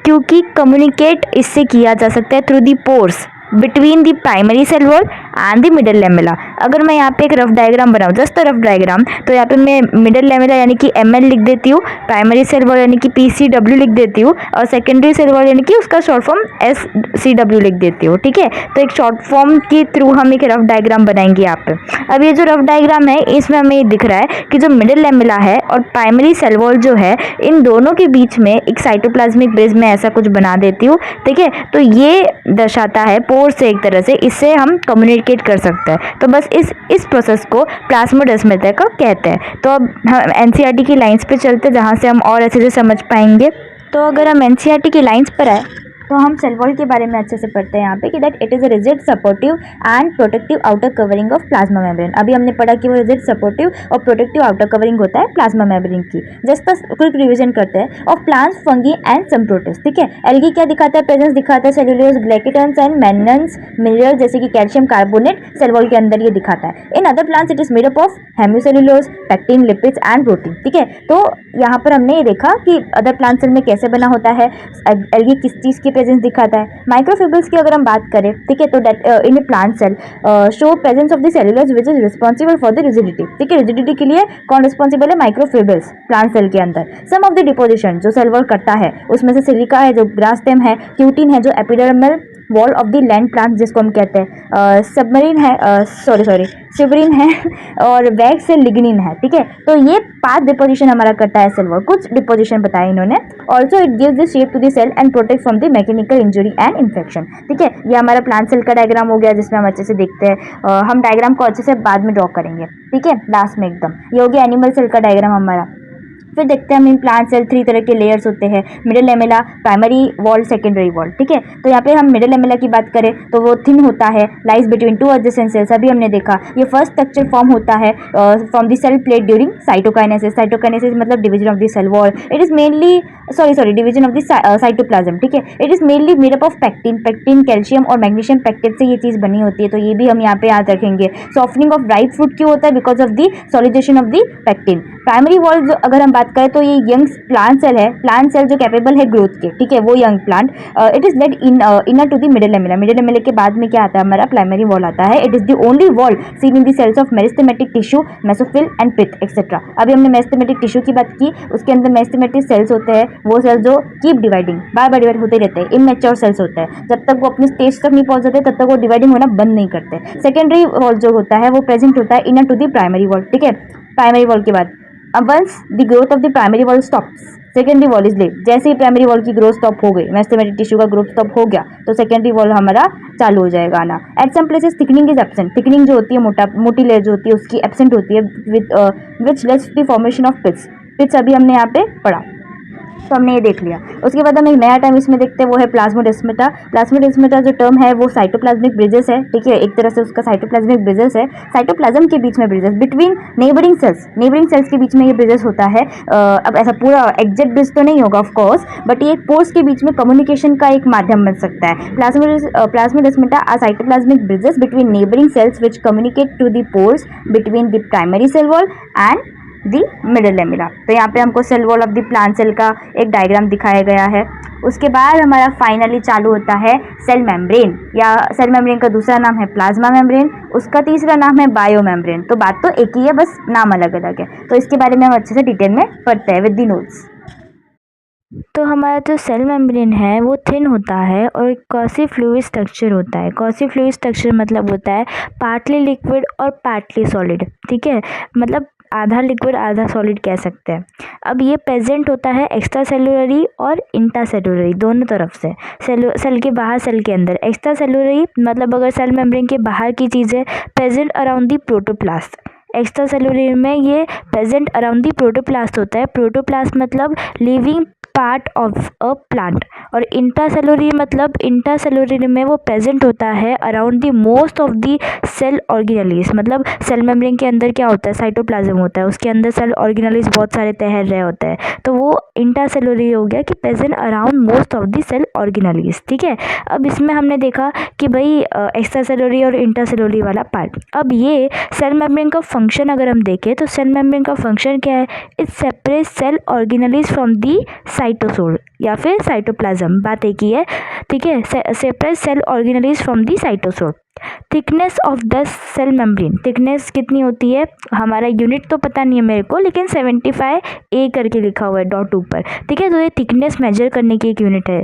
क्योंकि कम्युनिकेट इससे किया जा सकता है through the pores between the primary cell wall and the middle lamella. अगर मैं यहाँ पे एक रफ डायग्राम बनाऊँ, जस्ट रफ डायग्राम, तो यहाँ पे मैं मिडल लेमेला यानी कि ML लिख देती हूँ, प्राइमरी सेल वॉल यानी कि PCW लिख देती हूँ, और सेकेंडरी सेल वॉल यानी कि उसका शॉर्ट फॉर्म SCW लिख देती हूँ, ठीक है। तो एक शॉर्ट फॉर्म के थ्रू हम एक रफ डायग्राम बनाएंगे यहाँ पे। अब ये जो रफ डायग्राम है इसमें हमें ये दिख रहा है कि जो मिडल लेमेला है और प्राइमरी सेल वॉल जो है, इन दोनों के बीच में एक साइटोप्लाज्मिक ब्रिज में ऐसा कुछ बना देती हूँ, ठीक है। तो ये दर्शाता है से एक तरह से इससे हम कम्युनिकेट कर सकते हैं। तो बस इस प्रोसेस को प्लाज्मोडेस्माटा का कहते हैं। तो अब हम NCERT की लाइंस पे चलते हैं, जहाँ से हम और अच्छे से समझ पाएंगे। तो अगर हम NCERT की लाइंस पर आए तो हम सेल वॉल के बारे में अच्छे से पढ़ते हैं यहाँ पे कि that it is a rigid supportive and protective outer covering of plasma membrane. अभी हमने पढ़ा कि वो रिजिड सपोर्टिव और प्रोटेक्टिव आउटर कवरिंग होता है प्लाज्मा मेम्ब्रेन की। जस्ट क्विक रिवीजन करते हैं of plants, fungi and some protist, ठीक है। एल्गी क्या दिखाता है? प्रेजेंस दिखाता है cellulose, galactans and mannans mineral जैसे कि कैल्शियम कार्बोनेट सेल वॉल के अंदर ये दिखाता है। In other plants it is made up of hemicellulose, pectin, lipids and protein, ठीक है। तो यहाँ पर हमने ये देखा कि अदर प्लांट सेल में कैसे बना होता है, एल्गी किस चीज़ की प्रेजेंस दिखाता है। माइक्रोफिब्रिल्स की अगर हम बात करें, ठीक है, तो in a plant cell show presence of the cellulose which is responsible for the rigidity, ठीक है। रिजिडिटी के लिए कौन रिस्पॉन्सिबल है? माइक्रोफिब्रिल्स प्लांट सेल के अंदर। सम ऑफ द डिपोजिशन जो सेल वॉल करता है उसमें से सिलिका है जो ग्रास स्टेम है, क्यूटिन है जो epidermal wall of the land plant जिसको हम कहते हैं, सबमरीन है सिवरीन है और वैक्स से लिग्निन है, ठीक है। तो ये 5 डिपोजिशन हमारा करता है सेल वॉल। कुछ डिपोजिशन बताए इन्होंने। Also it gives the shape to the cell and protect from the mechanical injury and infection, ठीक है। ये हमारा प्लांट सेल का डायग्राम हो गया जिसमें हम अच्छे से देखते हैं। हम डायग्राम को अच्छे से बाद में ड्रॉ करेंगे, ठीक है, लास्ट में एकदम। ये हो गया एनिमल सेल का डायग्राम हमारा। फिर देखते हैं हम इन प्लांट सेल 3 तरह के लेयर्स होते हैं, middle lamella, primary wall, secondary wall, ठीक है। तो यहाँ पे हम मिडिल लेमेला की बात करें तो वो थिन होता है, lies between two adjacent cells, अभी हमने देखा। ये फर्स्ट स्ट्रक्चर फॉर्म होता है from the cell plate during cytokinesis. Cytokinesis मतलब division of the cell wall. It is mainly sorry division of the cytoplasm, ठीक है। It is mainly made up of pectin, calcium और magnesium pectate से ये चीज़ बनी होती है, तो ये भी हम यहाँ पे याद रखेंगे। सॉफ्टनिंग ऑफ राइट फूड क्यों होता है? Because of the solidation of the pectin. Primary wall जो अगर हम बात करें तो ये यंग प्लांट सेल है, प्लांट सेल जो कैपेबल है ग्रोथ के, ठीक है, वो young plant. It is laid inner to the middle lamella. Middle lamella के बाद में क्या आता है? हमारा प्राइमरी वॉल आता है। It is the only wall seen in the cells of meristematic tissue, mesophyll and pith etcetera. अभी हमने मेरिस्टेमेटिक टिश्यू की बात की, उसके अंदर मेरिस्टेमेटिक सेल्स होते हैं, वो सेल्स जो कीप डिवाइडिंग, बार बार डिवाइड होते रहते हैं। इमैच्योर सेल्स होते हैं, जब तक वो अपने स्टेज तक नहीं पहुंच जाते तब तक वो डिवाइडिंग होना बंद नहीं करते। सेकेंडरी वॉल जो होता है वो प्रेजेंट होता है inner to the primary wall, ठीक है। प्राइमरी वॉल के बाद once the growth of the primary wall stops, secondary wall is laid. जैसे ही प्राइमरी वॉल की ग्रोथ स्टॉप हो गई, मेरिस्टेमेटिक टिश्यू का ग्रोथ स्टॉप हो गया, तो सेकेंडरी वॉल हमारा चालू हो जाएगा आना। At some places thickening is absent. Thickening जो होती है, मोटी लेयर जो होती है उसकी एब्सेंट होती है, विच लेट्स द फॉर्मेशन ऑफ पिट्स। पिट्स अभी हमने यहाँ पे पढ़ा, तो हमने ये देख लिया। उसके बाद हम एक नया टर्म इसमें देखते हैं, वो है प्लाज्मोडेस्माटा। प्लाज्मोडेस्माटा जो टर्म है वो साइटोप्लाज्मिक ब्रिजेस है, ठीक है, एक तरह से उसका साइटोप्लाज्मिक ब्रिजेस है। साइटोप्लाज्म के बीच में ब्रिजेस, बिटवीन नेबरिंग सेल्स के बीच में ये ब्रिजेस होता है। अब ऐसा पूरा एग्जैक्ट ब्रिज तो नहीं होगा ऑफ कोर्स, बट ये पोर्स के बीच में कम्युनिकेशन का एक माध्यम बन सकता है। Plasmodesmata are cytoplasmic bridges between neighbouring cells which communicate to the pores between the primary cell wall and the middle lamella. तो यहाँ पे हमको cell wall of the plant cell का एक डायग्राम दिखाया गया है। उसके बाद हमारा फाइनली चालू होता है सेल मेम्ब्रेन, या सेल मेम्ब्रेन का दूसरा नाम है प्लाज्मा मेम्ब्रेन, उसका तीसरा नाम है बायो मेम्ब्रेन। तो बात तो एक ही है, बस नाम अलग अलग है। तो इसके बारे में हम अच्छे से डिटेल में पढ़ते हैं विद दी नोट्स। तो हमारा जो सेल मेम्ब्रेन है वो थिन होता है और एक कॉसी फ्लूइड स्ट्रक्चर होता है। कॉसी फ्लूइड स्ट्रक्चर मतलब होता है पार्टली लिक्विड और पार्टली सॉलिड, ठीक है, मतलब आधा लिक्विड आधा सॉलिड कह सकते हैं। अब ये प्रेजेंट होता है एक्स्ट्रा सेलुलरी और इंट्रा सेलुलरी दोनों तरफ से, सेल के बाहर सेल के अंदर। एक्स्ट्रा सेलुलरी मतलब अगर सेल मेम्ब्रेन के बाहर की चीज़ें present around the protoplast. Extra cellular में ये प्रेजेंट अराउंड दी प्रोटोप्लास्ट होता है। प्रोटोप्लास्ट मतलब living part of a plant. और इंट्रासेलुलर मतलब इंट्रासेलुलर में वो प्रेजेंट होता है around the most of the cell organelles. मतलब सेल मेम्ब्रेन के अंदर क्या होता है? साइटोप्लाज्म होता है, उसके अंदर सेल ऑर्गेनेलिस बहुत सारे तैर रहे होते हैं, तो वो इंट्रासेलुलर हो गया कि present around most of the cell organelles, ठीक है। अब इसमें हमने देखा कि भाई एक्स्ट्रा सेलुलर और इंट्रासेलुलर वाला पार्ट। अब ये सेल मेम्ब्रेन का फंक्शन अगर हम देखें तो सेल मेम्ब्रेन का फंक्शन क्या है? It separate cell organelles from the cytosol या फिर साइटोप्लाज्म, बात एक ही है, ठीक है। Separate cell organelles from the cytosol. Thickness of the cell membrane, thickness कितनी होती है? हमारा यूनिट तो पता नहीं है मेरे को, लेकिन 75 A करके लिखा हुआ है डॉट ऊपर, ठीक है। तो ये थिकनेस मेजर करने की एक यूनिट है।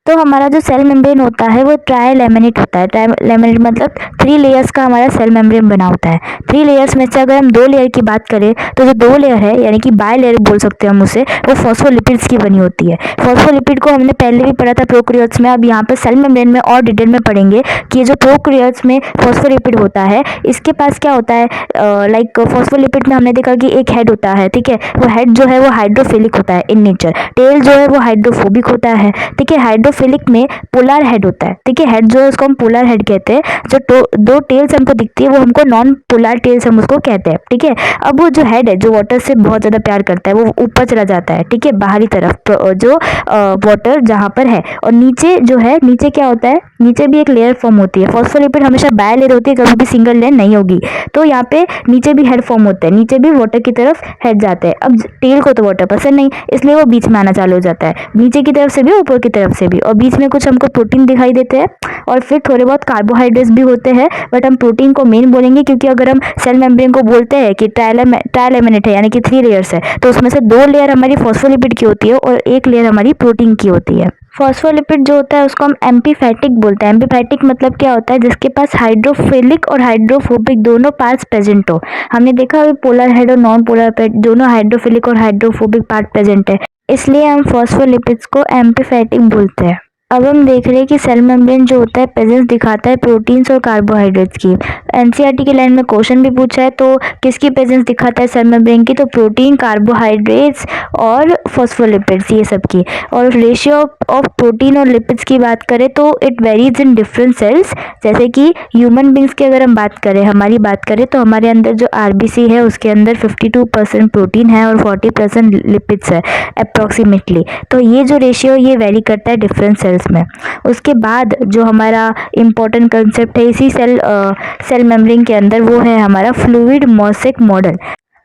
तो हमारा जो सेल मेम्ब्रेन होता है वो ट्राई लेमिनेट होता है। ट्राई लेमिनेट मतलब 3 लेयर्स का हमारा सेल मेम्ब्रेन बना होता है। 3 लेयर्स में से अगर हम 2 लेयर की बात करें तो जो 2 लेयर है यानी कि बाय लेयर बोल सकते हैं हम उसे, वो फॉस्फोलिपिड्स की बनी होती है। फॉस्फोलिपिड को हमने पहले भी पढ़ा था प्रोकैरियोट्स में, अब यहाँ पर सेल मेम्ब्रेन में और डिटेल में पढ़ेंगे कि जो प्रोकैरियोट्स में फॉस्फोलिपिड होता है इसके पास क्या होता है। लाइक फॉस्फोलिपिड में हमने देखा कि एक हेड होता है, ठीक है, वो हेड जो है वो हाइड्रोफिलिक होता है इन नेचर। टेल जो है वो हाइड्रोफोबिक होता है, ठीक है। ठीक है। हाइड्रोफिलिक में पोलर हेड होता है, ठीक है। हेड जो है उसको हम पोलर हेड कहते हैं। जो दो टेल्स हमको दिखती है वो हमको नॉन पोलर टेल्स हम उसको कहते हैं, ठीक है। अब वो जो हेड है जो वाटर से बहुत ज़्यादा प्यार करता है वो ऊपर चला जाता है, ठीक है, बाहरी तरफ जो वाटर जहाँ पर है। और नीचे जो है, नीचे क्या होता है, नीचे भी एक लेयर फॉर्म होती है। फॉस्फोलिपिड हमेशा बाय लेयर होती है, कभी भी सिंगल लेयर नहीं होगी। तो यहाँ पे नीचे भी हेड फॉर्म होता है, नीचे भी वाटर की तरफ हेड जाते हैं। अब टेल को तो वाटर पसंद नहीं, इसलिए वो बीच में आना चालू हो जाता है, नीचे की तरफ से भी ऊपर की तरफ से भी। और बीच में कुछ हमको प्रोटीन दिखाई देते हैं और फिर थोड़े बहुत कार्बोहाइड्रेट्स भी होते हैं, बट हम प्रोटीन को मेन बोलेंगे क्योंकि अगर हम सेल मेम्ब्रेन को बोलते हैं कि ट्राइलेमिनेट है यानी कि 3 लेयर्स है, तो उसमें से 2 लेयर हमारी फॉस्फोलिपिड की होती है और 1 लेयर हमारी प्रोटीन की होती है। फॉस्फोलिपिड जो होता है उसको हम एम्फीफैटिक बोलते हैं। एम्फीफैटिक मतलब क्या होता है, जिसके पास हाइड्रोफिलिक और हाइड्रोफोबिक दोनों पार्ट्स प्रेजेंट हो। हमने देखा अभी पोलर हेड और नॉन पोलर हेड दोनों हाइड्रोफिलिक और हाइड्रोफोबिक पार्ट प्रेजेंट है, इसलिए हम फॉस्फोलिपिड्स को एम्फीफैटिक बोलते हैं। अब हम देख रहे हैं कि सेल मेम्ब्रेन जो होता है प्रेजेंस दिखाता है प्रोटीन्स और कार्बोहाइड्रेट्स की। एनसीईआरटी के लाइन में क्वेश्चन भी पूछा है, तो किसकी प्रेजेंस दिखाता है सेल मेम्ब्रेन की, तो प्रोटीन, कार्बोहाइड्रेट्स और फॉस्फोलिपिड्स, ये सब की। और रेशियो ऑफ प्रोटीन और लिपिड्स की बात करें तो it varies in different cells. जैसे कि ह्यूमन बींग्स की अगर हम बात करें, हमारी बात करें, तो हमारे अंदर जो आरबीसी है उसके अंदर 52% प्रोटीन है और 40% लिपिड्स है अप्रॉक्सीमेटली। तो ये जो रेशियो ये वेरी करता है डिफरेंट सेल्स में। उसके बाद जो हमारा इम्पोर्टेंट कंसेप्ट है इसी सेल मेम्ब्रेन के अंदर, वो है हमारा फ्लूइड मोसेक मॉडल।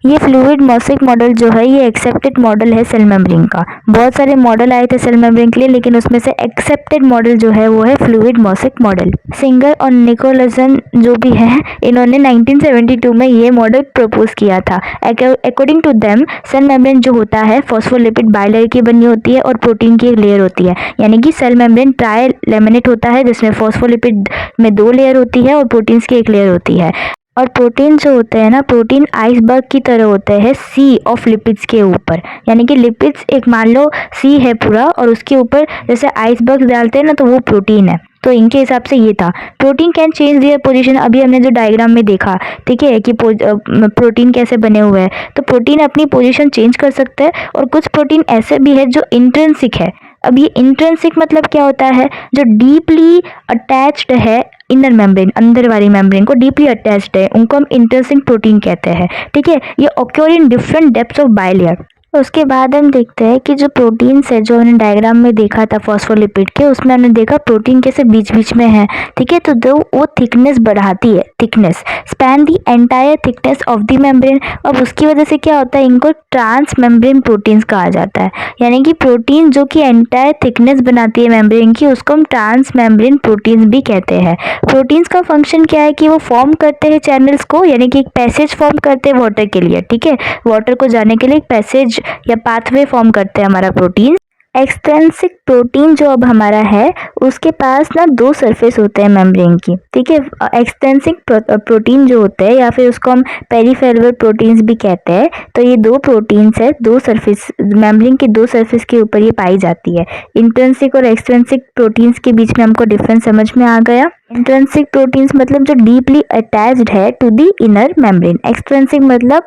ये फ्लूइड मोसेक मॉडल जो है ये एक्सेप्टेड मॉडल है सेल मेम्ब्रेन का। बहुत सारे मॉडल आए थे सेल मेम्ब्रेन के लिए, लेकिन उसमें से एक्सेप्टेड मॉडल जो है वो है फ्लूइड मोसेक मॉडल। सिंगर और निकोलसन जो भी है, इन्होंने 1972 में ये मॉडल प्रपोज किया था। According to them cell membrane जो होता है फॉस्फोलिपिड बाइलेयर की बनी होती है और प्रोटीन की एक लेयर होती है, यानी कि सेल मेम्ब्रेन ट्राई लेमिनेट होता है जिसमें फॉस्फोलिपिड में 2 लेयर होती है और प्रोटीन्स की एक लेयर होती है। और प्रोटीन जो होते हैं ना, प्रोटीन आइसबर्ग की तरह होते हैं सी ऑफ लिपिड्स के ऊपर, यानी कि लिपिड्स एक मान लो सी है पूरा और उसके ऊपर जैसे आइसबर्ग डालते हैं ना, तो वो प्रोटीन है। तो इनके हिसाब से ये था। Protein can change their position, अभी हमने जो डायग्राम में देखा, ठीक है, कि प्रोटीन कैसे बने हुए हैं। तो प्रोटीन अपनी पोजीशन चेंज कर सकता है और कुछ प्रोटीन ऐसे भी है जो इंट्रिंसिक है। अब ये इंट्रिंसिक मतलब क्या होता है, जो डीपली अटैच्ड है इनर मेम्ब्रेन, अंदर वाली मेम्ब्रेन को डीपली अटैच्ड है, उनको हम इंट्रिंसिक प्रोटीन कहते हैं, ठीक है। ये occur in different depths of bilayer. उसके बाद हम देखते हैं कि जो प्रोटीन्स है जो हमने डायग्राम में देखा था फॉस्फोलिपिड के, उसमें हमने देखा प्रोटीन कैसे बीच बीच में है, ठीक है। तो वो थिकनेस बढ़ाती है, thickness span the entire thickness of the membrane. अब उसकी वजह से क्या होता है, इनको ट्रांस मेम्ब्रेन प्रोटीन्स कहा जाता है, यानी कि प्रोटीन जो कि एंटायर थिकनेस बनाती है मेम्ब्रेन की, उसको हम ट्रांस मेम्ब्रेन प्रोटीन्स भी कहते हैं। प्रोटीन्स का फंक्शन क्या है कि वो फॉर्म करते हैं चैनल्स को, यानी कि एक पैसेज फॉर्म करते हैं वाटर के लिए, ठीक है। वाटर को जाने के लिए एक पैसेज या पाथवे फॉर्म करते हैं हमारा प्रोटीन। एक्सट्रिंसिक प्रोटीन जो अब हमारा है उसके पास ना 2 सरफेस होते हैं मेम्ब्रेन की, ठीक है। एक्सट्रिंसिक प्रोटीन जो होते हैं या फिर उसको हम पेरिफेरल प्रोटीन्स भी कहते हैं। तो ये 2 प्रोटीन्स है, 2 सरफेस मेम्ब्रेन की 2 सरफेस के ऊपर ये पाई जाती है। इंट्रिंसिक और एक्सट्रिंसिक प्रोटीन्स के बीच में हमको डिफरेंस समझ में आ गया। इंट्रिंसिक प्रोटीन्स मतलब जो डीपली अटैच्ड है to the inner membrane, extrinsic मतलब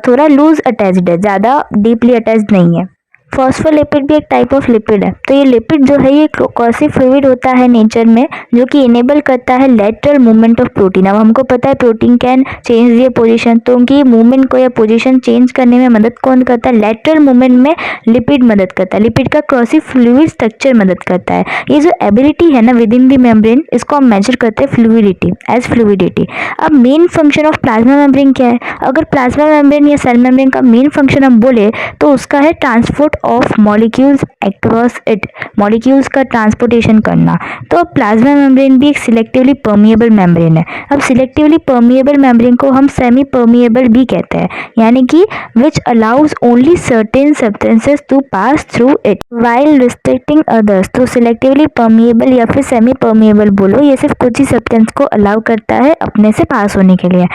थोड़ा लूज अटैच्ड है, ज़्यादा डीपली अटैच्ड नहीं है। फॉस्फोलिपिड भी एक टाइप ऑफ लिपिड है। तो ये लिपिड जो है ये कॉसी फ्लूइड होता है नेचर में, जो कि इनेबल करता है लेटरल मूवमेंट ऑफ प्रोटीन। अब हमको पता है protein can change their position, तो उनकी मूवमेंट को या पोजीशन चेंज करने में मदद कौन करता है, लेटरल मूवमेंट में लिपिड मदद करता है। लिपिड का कॉसी फ्लूइड स्ट्रक्चर मदद करता है। ये जो एबिलिटी है ना विद इन द मेम्ब्रेन, इसको हम मेजर करते हैं फ्लूइडिटी, एज फ्लूइडिटी। अब main function of plasma membrane क्या है, अगर प्लाज्मा मेम्ब्रेन या सेल मेम्ब्रेन का मेन फंक्शन हम बोले तो उसका है transport of molecules across it, molecules का ट्रांसपोर्टेशन करना। तो प्लाज्मा मेम्ब्रेन भी एक सिलेक्टिवली परमिएबल मेम्ब्रेन है। अब सिलेक्टिवली परमिएबल मेम्ब्रेन को हम सेमी परमिएबल भी कहते हैं, यानी कि which allows only certain substances to pass through it while restricting others. तो सिलेक्टिवली परमिएबल या फिर सेमी परमिएबल बोलो, ये सिर्फ कुछ ही सब्सटेंस को अलाउ करता है अपने से पास होने के लिए,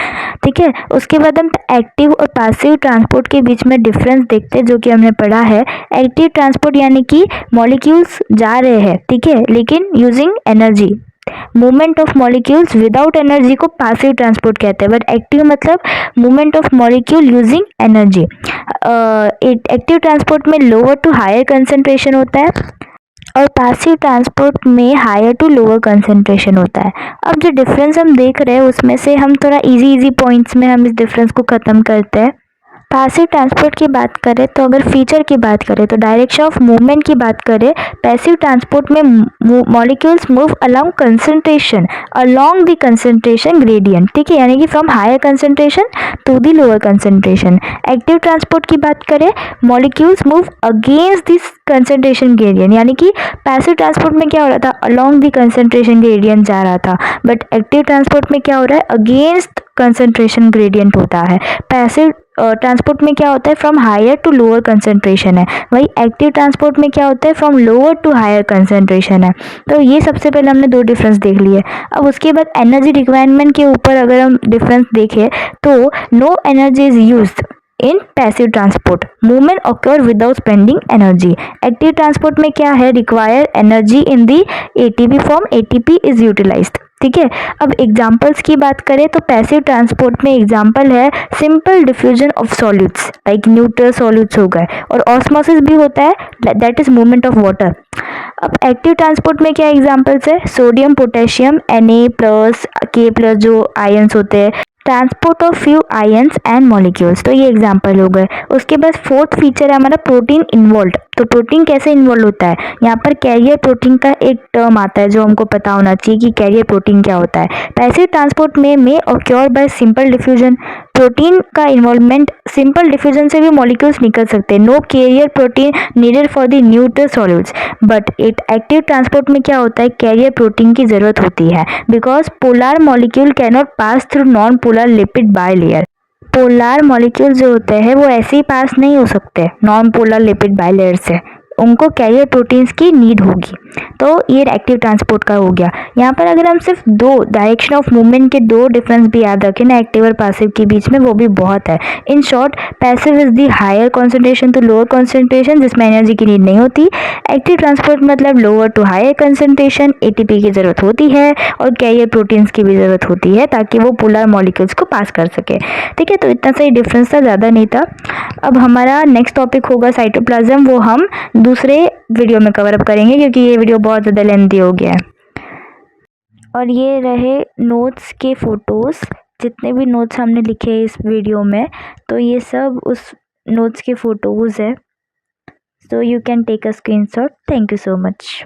ठीक है। उसके बाद हम एक्टिव और पैसिव ट्रांसपोर्ट के बीच में डिफरेंस देखते हैं, जो कि हमने पढ़ा है। एक्टिव ट्रांसपोर्ट यानी कि मॉलिक्यूल्स जा रहे हैं, ठीक है, लेकिन using energy. Movement of molecules without energy को पैसिव ट्रांसपोर्ट कहते हैं, बट एक्टिव मतलब movement of molecule using energy. Active transport में लोअर टू हायर कंसंट्रेशन होता है और पैसिव ट्रांसपोर्ट में हायर टू लोअर कंसंट्रेशन होता है। अब जो डिफरेंस हम देख रहे हैं उसमें से हम थोड़ा इजी पॉइंट्स में हम इस डिफरेंस को ख़त्म करते हैं। पैसिव ट्रांसपोर्ट की बात करें तो अगर फीचर की बात करें तो डायरेक्शन ऑफ मूवमेंट की बात करें, पैसिव ट्रांसपोर्ट में molecules move along the concentration gradient, ठीक है, यानी कि from higher concentration to the lower concentration. Active transport की बात करें, molecules move against this concentration gradient, यानी कि पैसिव ट्रांसपोर्ट में क्या हो रहा था, अलोंग द कंसंट्रेशन ग्रेडियंट जा रहा था, बट एक्टिव ट्रांसपोर्ट में क्या हो रहा है, अगेंस्ट कंसंट्रेशन ग्रेडियंट होता है। पैसिव ट्रांसपोर्ट में क्या होता है, from higher to lower concentration है, वही एक्टिव ट्रांसपोर्ट में क्या होता है, from lower to higher concentration है। तो ये सबसे पहले हमने दो डिफरेंस देख लिए। अब उसके बाद एनर्जी रिक्वायरमेंट के ऊपर अगर हम डिफरेंस देखें तो no energy is used in passive transport, movement occur without spending energy. Active transport में क्या है, require energy in the ATP form, ATP is utilised, ठीक है। अब एग्जांपल्स की बात करें तो पैसिव ट्रांसपोर्ट में एग्जांपल है simple diffusion of solutes like neutral solutes हो गए, और ऑस्मोसिस भी होता है, that is movement of water. अब एक्टिव ट्रांसपोर्ट में क्या एग्जांपल्स है, सोडियम पोटेशियम Na+K+ जो आयंस होते हैं, transport of few ions and molecules, तो ये एग्जांपल हो गए। उसके बाद फोर्थ फीचर है हमारा प्रोटीन इन्वॉल्व। तो प्रोटीन कैसे इन्वॉल्व होता है, यहाँ पर कैरियर प्रोटीन का एक टर्म आता है जो हमको पता होना चाहिए कि कैरियर प्रोटीन क्या होता है। पैसिव ट्रांसपोर्ट में occur by simple diffusion, protein का इन्वॉल्वमेंट, सिंपल डिफ्यूजन से भी मॉलिक्यूल्स निकल सकते हैं, no carrier protein needed for the neutral solutes. But active transport में क्या होता है, कैरियर प्रोटीन की जरूरत होती है, because polar molecule can not pass through non polar lipid bilayer. Polar molecule जो होते हैं वो ऐसे ही पास नहीं हो सकते नॉन पोलर लिपिड बायलेयर से, उनको कैरियर प्रोटीन्स की नीड होगी। तो ये एक्टिव ट्रांसपोर्ट का हो गया। यहाँ पर अगर हम सिर्फ दो डायरेक्शन ऑफ मूवमेंट के दो डिफरेंस भी याद रखें ना एक्टिव और पैसिव के बीच में, वो भी बहुत है। In short, passive is the higher concentration to lower concentration जिसमें एनर्जी की नीड नहीं होती। एक्टिव ट्रांसपोर्ट मतलब lower to higher concentration, ATP की जरूरत होती है और कैरियर प्रोटीन्स की भी जरूरत होती है ताकि वो पोलर मॉलिक्यूल्स को पास कर सके, ठीक है। तो इतना सही डिफरेंस था, ज़्यादा नहीं था। अब हमारा नेक्स्ट टॉपिक होगा साइटोप्लाज्म, वो हम दूसरे वीडियो में कवर अप करेंगे क्योंकि ये वीडियो बहुत ज़्यादा लेंथी हो गया है। और ये रहे नोट्स के फ़ोटोज़, जितने भी नोट्स हमने लिखे हैं इस वीडियो में, तो ये सब उस नोट्स के फ़ोटोज़ है। So you can take a screenshot. Thank you so much.